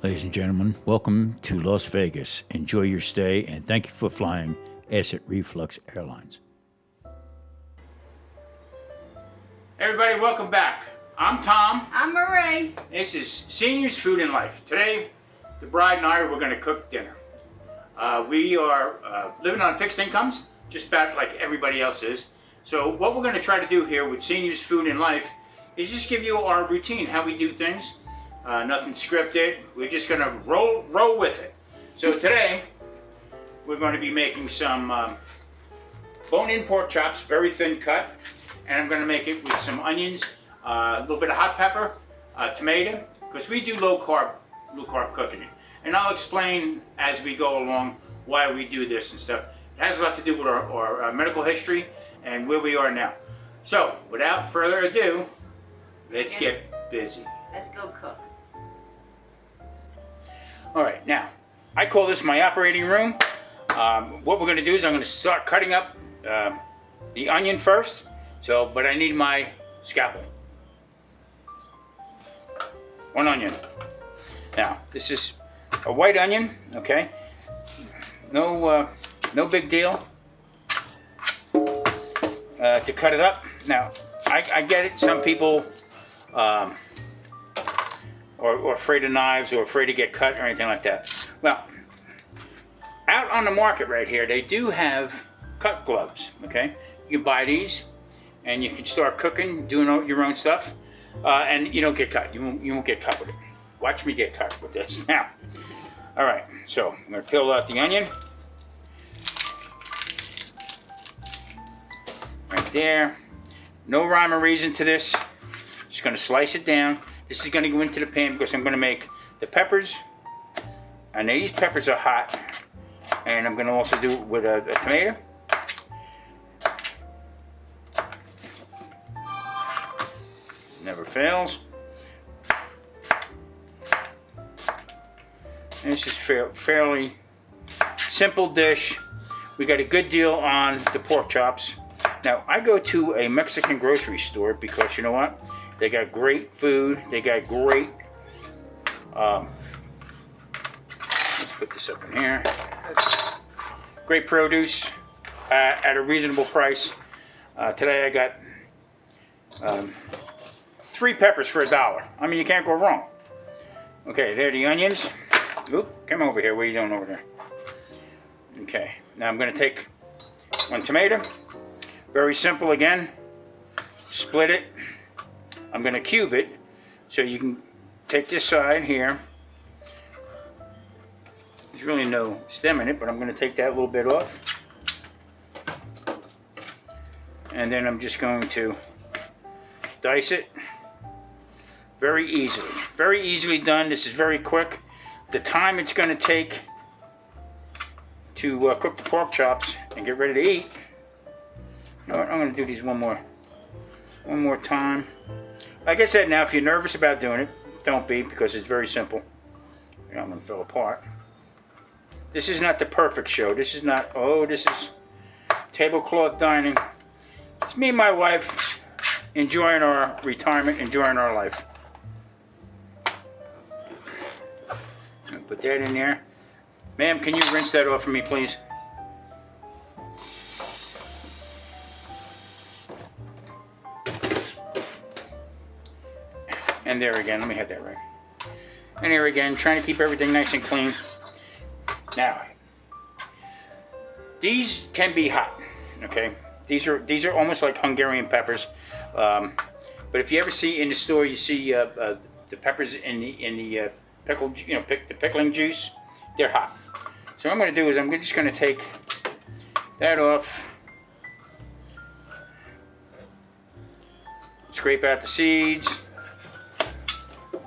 Ladies and gentlemen, welcome to Las Vegas. Enjoy your stay and thank you for flying Acid Reflux Airlines. Everybody, welcome back. I'm Tom. I'm Marie. This is Seniors Food and Life. Today, the bride and I are going to cook dinner. We are living on fixed incomes, just about like everybody else is. So what we're going to try to do here with Seniors Food and Life is just give you our routine, how we do things. Nothing scripted. We're just going to roll with it. So today, we're going to be making some bone-in pork chops, very thin cut. And I'm going to make it with some onions, a little bit of hot pepper, tomato, because we do low carb cooking. And I'll explain as we go along why we do this and stuff. It has a lot to do with our medical history and where we are now. So, without further ado, let's get busy. Let's go cook. All right, now, I call this my operating room. What we're going to do is I'm going to start cutting up the onion first. So, but I need my scalpel. One onion. Now, this is a white onion, okay? No big deal to cut it up. Now, I get it. Some people or afraid of knives or afraid to get cut or anything like that. Well, out on the market right here, they do have cut gloves, okay? You can buy these and you can start cooking, doing your own stuff, and you don't get cut. You won't get cut with it. Watch me get cut with this. Now, all right, so I'm gonna peel out the onion. Right there. No rhyme or reason to this. Just gonna slice it down. This is gonna go into the pan because I'm gonna make the peppers. And these peppers are hot. And I'm gonna also do it with a tomato. Never fails. And this is fairly simple dish. We got a good deal on the pork chops. Now, I go to a Mexican grocery store because you know what? They got great food. They got great, let's put this up in here. Great produce at a reasonable price. Today I got 3 peppers for $1. I mean, you can't go wrong. Okay, there are the onions. Oop, come over here. What are you doing over there? Okay, now I'm going to take 1 tomato. Very simple again. Split it. I'm going to cube it. So you can take this side here. There's really no stem in it, but I'm going to take that little bit off. And then I'm just going to dice it. Very easily done. This is very quick. The time it's going to take to cook the pork chops and get ready to eat. You know what? I'm going to do these one more time. Like I said, now if you're nervous about doing it, don't be, because it's very simple. You know, I'm going to fall apart. This is not the perfect show. This is not. Oh, this is tablecloth dining. It's me and my wife enjoying our retirement, enjoying our life. Put that in there. Ma'am, can you rinse that off for me, please? And there again, let me have that right. And here again, trying to keep everything nice and clean. Now, these can be hot, okay? These are almost like Hungarian peppers. But if you ever see in the store, you see the peppers in the pickled, you know, the pickling juice, they're hot. So what I'm going to do is I'm just going to take that off, scrape out the seeds,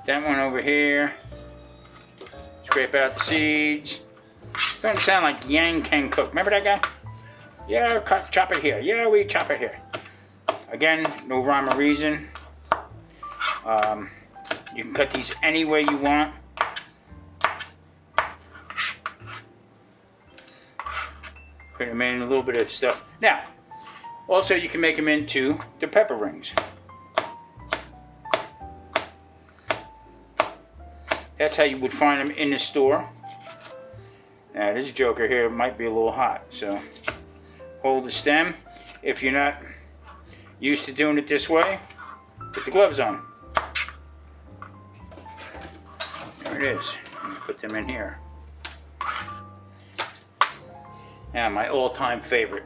that one over here, scrape out the seeds. It's going to sound like Yang Can Cook. Remember that guy? Yeah, chop it here. Yeah, we chop it here. Again, no rhyme or reason. You can cut these any way you want. Put them in a little bit of stuff. Now, also you can make them into the pepper rings. That's how you would find them in the store. Now this joker here might be a little hot, so hold the stem. If you're not used to doing it this way, put the gloves on. There it is. Put them in here. Now my all-time favorite,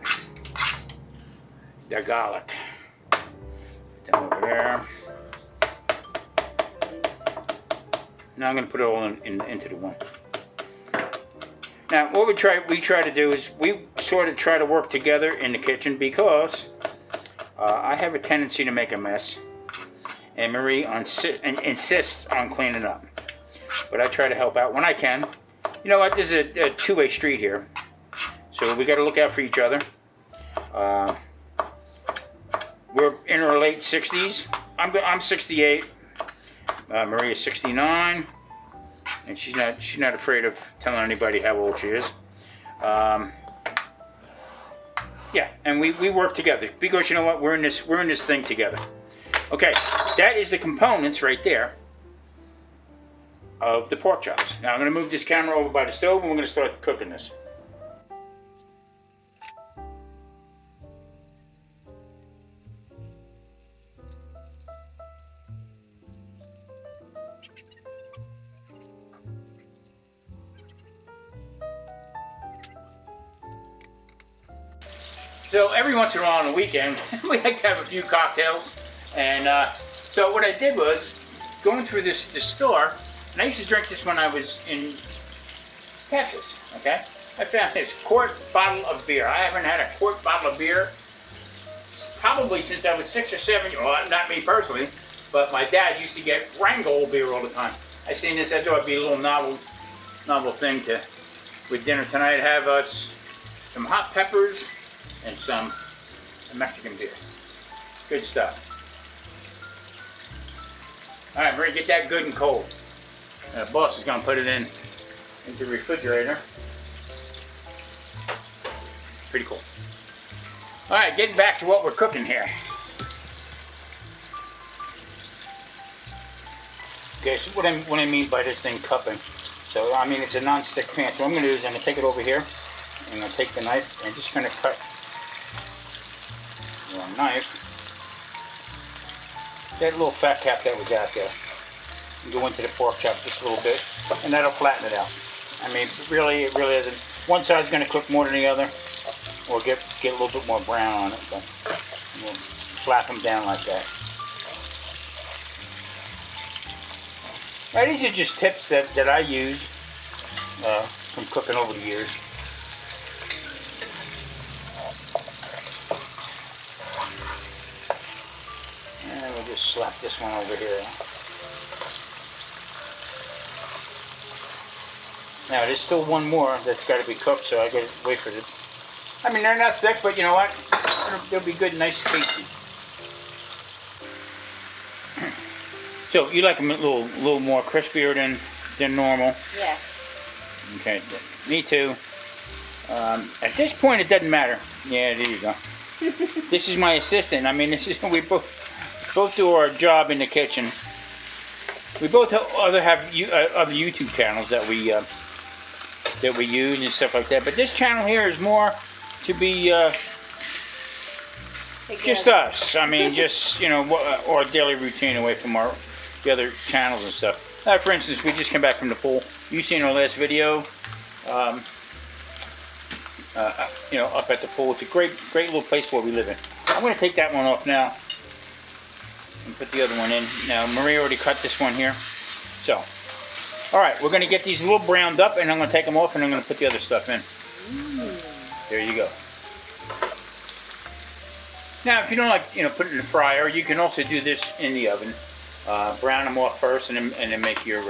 the garlic. Put them over there. Now I'm going to put it all into the one. Now what we try to do is we sort of try to work together in the kitchen because I have a tendency to make a mess, and Marie insists on cleaning up. But I try to help out when I can. You know what? This is a two-way street here, so we got to look out for each other. We're in our late 60s. I'm 68. Maria's 69, and she's not afraid of telling anybody how old she is. Yeah, and we work together because you know what? We're in this thing together. Okay, that is the components right there of the pork chops. Now I'm going to move this camera over by the stove, and we're going to start cooking this. So every once in a while on the weekend, we like to have a few cocktails. And so what I did was, going through this store, and I used to drink this when I was in Texas, okay? I found this quart bottle of beer. I haven't had a quart bottle of beer probably since I was 6 or 7, well, not me personally, but my dad used to get Wrangell beer all the time. I seen this, I thought it'd be a little novel thing to, with dinner tonight, have us some hot peppers, and some Mexican beer. Good stuff. All right, we're gonna get that good and cold. The boss is gonna put it into the refrigerator. Pretty cool. All right, getting back to what we're cooking here. Okay, so what I mean by this thing cupping. So I mean it's a non-stick pan. So what I'm gonna do is I'm gonna take it over here. I'm gonna take the knife and just gonna cut. Knife, that little fat cap that was out there, and go into the pork chop just a little bit, and that'll flatten it out. I mean, it really isn't. One side's going to cook more than the other, or get a little bit more brown on it, but we'll flap them down like that. Now, these are just tips that I use from cooking over the years. Just slap this one over here. Now there's still one more that's got to be cooked, so I got to wait for it. I mean, they're not thick, but you know what? They'll be good, nice, tasty. So you like them a little more crispier than normal? Yeah. Okay, me too. At this point, it doesn't matter. Yeah, there you go. This is my assistant. I mean, this is we both do our job in the kitchen. We both have other YouTube channels that we use and stuff like that. But this channel here is more to be just us. I mean, just our daily routine away from the other channels and stuff. For instance, we just came back from the pool. You seen our last video? Up at the pool. It's a great little place where we live in. I'm going to take that one off now. And put the other one in. Now, Maria already cut this one here. So, alright, we're going to get these a little browned up, and I'm going to take them off, and I'm going to put the other stuff in. There you go. Now, if you don't like, put it in the fryer, you can also do this in the oven. Brown them off first, and then make your,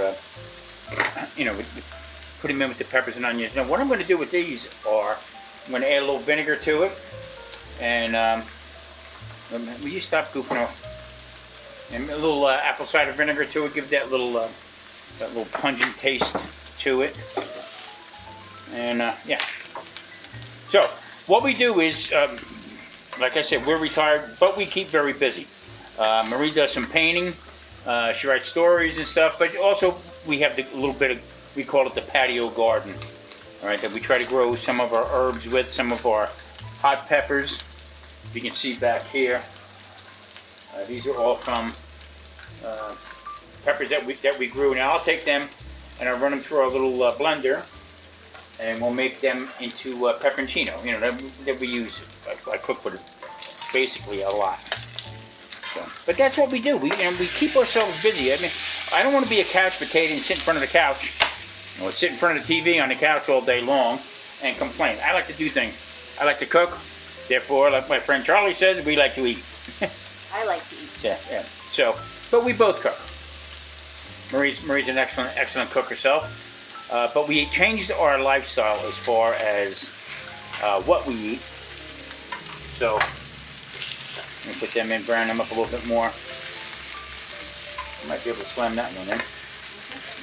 put them in with the peppers and onions. Now, what I'm going to do with these are, I'm going to add a little vinegar to it, and will you stop goofing off? And a little apple cider vinegar to it, give that little pungent taste to it. And yeah. So what we do is, like I said, we're retired, but we keep very busy. Marie does some painting. She writes stories and stuff, but also we have the little bit of, we call it the patio garden. All right, that we try to grow some of our herbs with, some of our hot peppers. You can see back here. These are all from peppers that we grew. Now I'll take them and I'll run them through our little blender, and we'll make them into pepperoncino. You know, that we use. I cook with it basically a lot. So, but that's what we do. We keep ourselves busy. I mean, I don't want to be a couch potato and sit in front of the couch, or sit in front of the TV on the couch all day long and complain. I like to do things. I like to cook. Therefore, like my friend Charlie says, we like to eat. I like to eat. Yeah. So, but we both cook. Marie's an excellent cook herself. But we changed our lifestyle as far as what we eat. So, let me put them in, brown them up a little bit more. I might be able to slam that one in.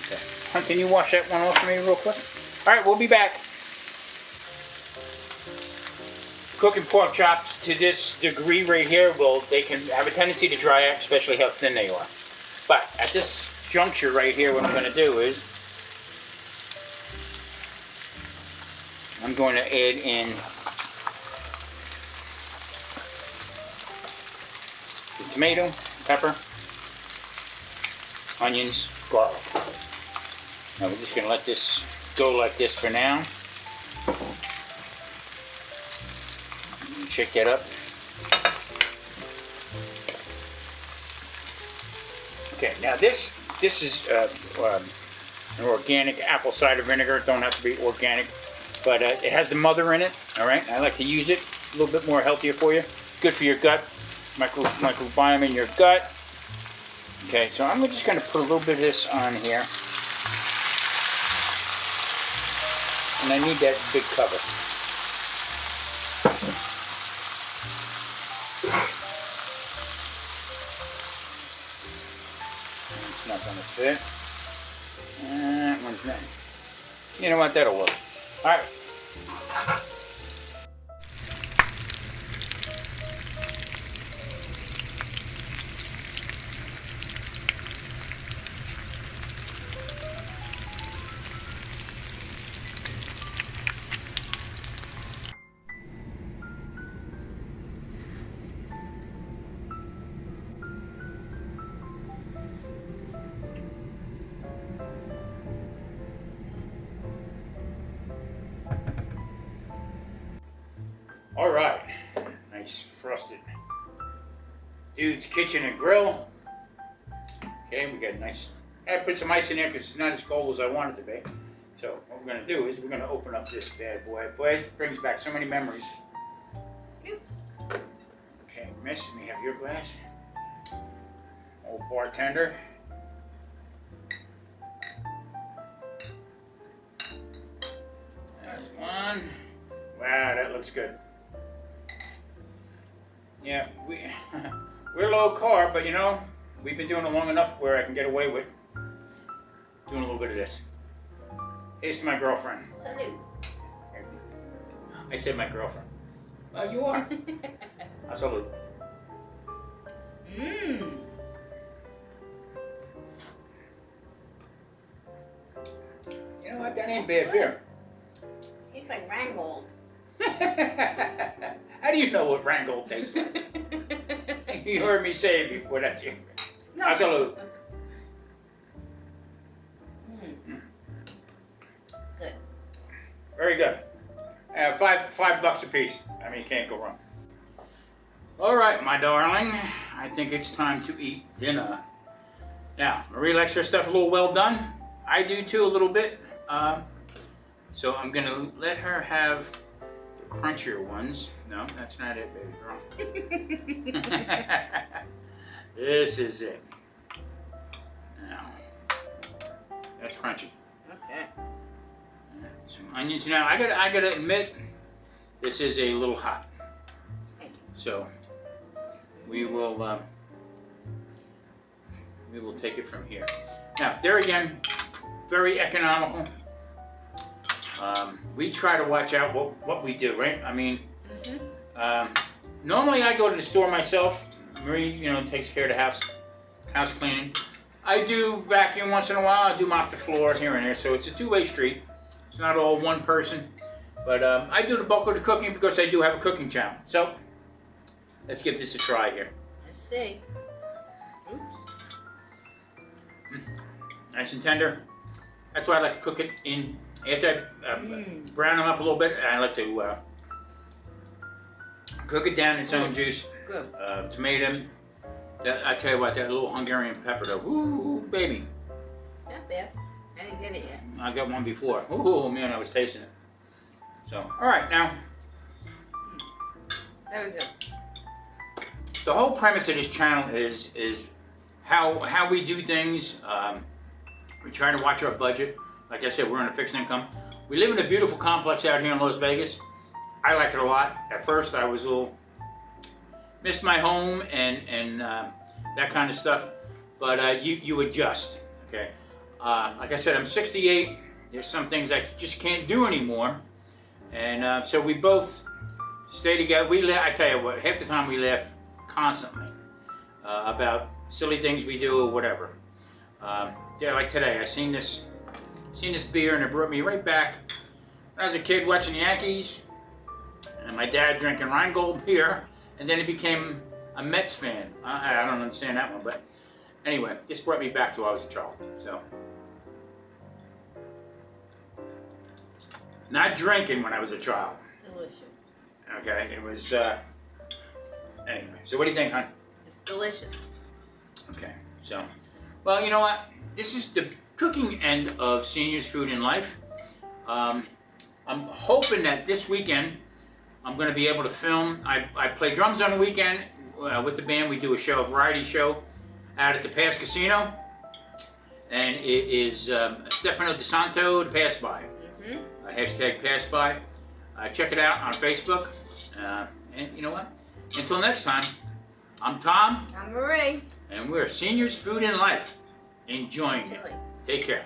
Okay. Hon, can you wash that one off for me real quick? All right, we'll be back. Cooking pork chops to this degree right here, they can have a tendency to dry out, especially how thin they are. But at this juncture right here, what I'm going to do is I'm going to add in the tomato, pepper, onions, garlic. Now we're just going to let this go like this for now. Shake that up. Okay, now this is an organic apple cider vinegar. It don't have to be organic, but it has the mother in it. All right, I like to use it. A little bit more healthier for you. Good for your gut, microbiome in your gut. Okay, so I'm just going to put a little bit of this on here, and I need that big cover. It's not going to fit. That one's not. You know what? That'll work. All right. All right, nice frosted Dude's Kitchen and Grill. Okay, we got nice. I put some ice in there because it's not as cold as I want it to be. So what we're gonna do is we're gonna open up this bad boy. Boy, it brings back so many memories. Okay, miss, let me have your glass. Old bartender. There's one. Wow, that looks good. Yeah, we're low carb, but you know, we've been doing it long enough where I can get away with doing a little bit of this. Here's to my girlfriend. Salute. I said my girlfriend. Well, you are. I salute. Mmm. You know what? That ain't bad beer. Tastes like Rheingold. How do you know what Rheingold tastes like? You heard me say it before, that's you. No. I salute. Good. Very good. $5 a piece. I mean, you can't go wrong. All right, my darling. I think it's time to eat dinner. Now, Marie likes her stuff a little well done. I do too, a little bit. So I'm gonna let her have the crunchier ones. No, that's not it, baby girl. This is it. Now, that's crunchy. Okay. Some onions. Now, I gotta admit, this is a little hot. Thank you. So we will take it from here. Now, there again, very economical. We try to watch out what we do, right? I mean, normally I go to the store myself. Marie, you know, takes care of the house cleaning. I do vacuum once in a while. I do mop the floor here and there. So it's a two-way street. It's not all one person. But I do the bulk of the cooking because I do have a cooking channel. So let's give this a try here. Let's see. Oops. Nice and tender. That's why I like to cook it in. After I brown them up a little bit, I like to cook it down in its own juice. Good. Tomato. I tell you what, that little Hungarian pepper though, ooh, baby. Not bad. I didn't get it yet. I got one before. Oh man, I was tasting it. So, all right, now Very good. the whole premise of this channel is how we do things. We try to watch our budget. Like I said, we're on a fixed income. We live in a beautiful complex out here in Las Vegas. I like it a lot. At first, I was a little missed my home and that kind of stuff, but you adjust. Okay, like I said, I'm 68. There's some things I just can't do anymore, and so we both stay together. I tell you what, half the time we laugh constantly about silly things we do or whatever. Yeah, like today, I seen this beer and it brought me right back when I was a kid watching the Yankees, and my dad drinking Rheingold beer. And then he became a Mets fan. I don't understand that one, but anyway, this brought me back to when I was a child. So, not drinking when I was a child. Delicious. Okay, it was. Anyway, so what do you think, hon? It's delicious. Okay, so, well, you know what? This is the cooking end of Seniors Food in Life. I'm hoping that this weekend I'm going to be able to film. I play drums on the weekend with the band. We do a variety show out at the Pass Casino. And it is Stefano DeSanto, the Pass By. Hashtag Pass By. Check it out on Facebook. And you know what? Until next time, I'm Tom. I'm Marie. And we're Seniors Food in Life. Enjoying it. Enjoy. Take care.